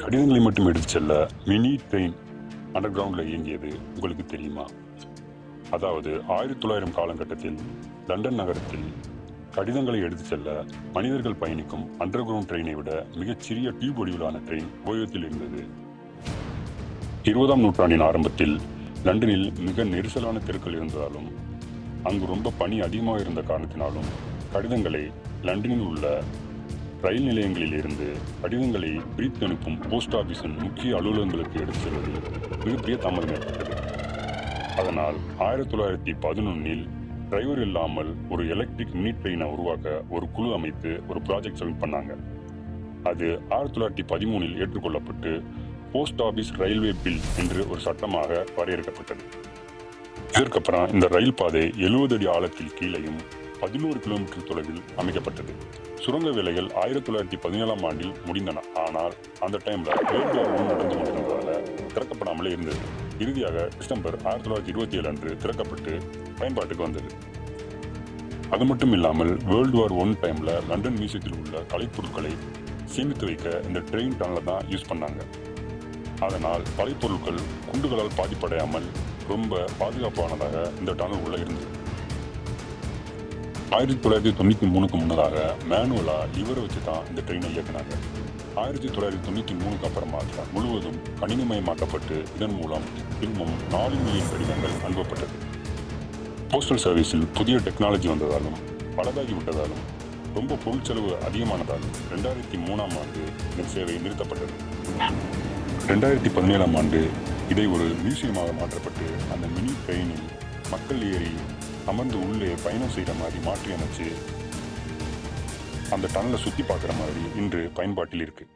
கடிதங்களை மட்டும் எடுத்து செல்ல மினி ட்ரெயின் அண்டர் கிரவுண்டில் இயங்கியது உங்களுக்கு தெரியுமா? அதாவது 1900 காலகட்டத்தில் லண்டன் நகரத்தில் கடிதங்களை எடுத்து செல்ல மனிதர்கள் பயணிக்கும் அண்டர் கிரவுண்ட் ட்ரெயினை விட மிகச்சிறிய டியூப் வடிவிலான ட்ரெயின் உபயோகத்தில் இருந்தது. 20ஆம் நூற்றாண்டின் ஆரம்பத்தில் லண்டனில் மிக நெரிசலான தெருக்கள் இருந்ததாலும் அங்கு ரொம்ப பனி அதிகமாக இருந்த காரணத்தினாலும் கடிதங்களை லண்டனில் உள்ள ரயில் நிலையங்களில் இருந்து கடிதங்களை பிரித்து அனுப்பும் போஸ்ட் ஆபீஸின் முக்கிய அலுவலகங்களுக்கு எடுத்து செல்வதில் மிகப்பெரிய தாமதம் ஏற்பட்டது. அதனால் 1911 டிரைவர் இல்லாமல் ஒரு எலக்ட்ரிக் மினி ட்ரெயினை உருவாக்க ஒரு குழு அமைத்து ஒரு ப்ராஜெக்ட் சப்மிட் பண்ணாங்க. அது 1913 ஏற்றுக்கொள்ளப்பட்டு போஸ்ட் ஆபீஸ் ரயில்வே பில் என்று ஒரு சட்டமாக வரையறுக்கப்பட்டது. இதற்கப்புறம் இந்த ரயில் பாதை 70 அடி ஆழத்தில் கீழையும் 11 கிலோமீட்டர் தொலைவில் அமைக்கப்பட்டது. சுரங்க வேலைகள் 1917ஆம் ஆண்டில் முடிந்தன. ஆனால் அந்த டைம்ல வேர்ல்டு வார் 1 நடந்து கொண்டிருந்ததால திறக்கப்படாமலே இருந்தது. இறுதியாக டிசம்பர் 1927 அன்று திறக்கப்பட்டு பயன்பாட்டுக்கு வந்தது. அது மட்டும் இல்லாமல் வேர்ல்டு வார் 1 டைம்ல லண்டன் மியூசியத்தில் உள்ள கலைப்பொருட்களை சேமித்து வைக்க இந்த ட்ரெயின் டனலை தான் யூஸ் பண்ணாங்க. அதனால் கலைப்பொருட்கள் குண்டுகளால் பாதிப்படையாமல் ரொம்ப பாதுகாப்பானதாக இந்த டனல் உள்ள இருந்தது. 1993க்கு முன்னதாக மேனுவலா லிவரை வச்சு தான் இந்த ட்ரெயினை இயக்குனாங்க. 1993க்கு அப்புறமா முழுவதும் கணினிமயமாக்கப்பட்டு இதன் மூலம் தினமும் 4 மில்லியன் கடிதங்கள் அனுப்பப்பட்டது. போஸ்டல் சர்வீஸில் புதிய டெக்னாலஜி வந்ததாலும் பலதாகி விட்டதாலும் ரொம்ப பொருட்செலவு அதிகமானதாலும் 2003ஆம் ஆண்டு இந்த சேவை நிறுத்தப்பட்டது. 2017ஆம் ஆண்டு இதை ஒரு மியூசியமாக மாற்றப்பட்டு அந்த மினி ட்ரெயினில் மக்கள் ஏறி அமர்ந்து உள்ளே பயணம் செய்கிற மாதிரி மாற்றி அமைச்சு அந்த டனலை சுற்றி பார்க்குற மாதிரி இன்று பயன்பாட்டில் இருக்குது.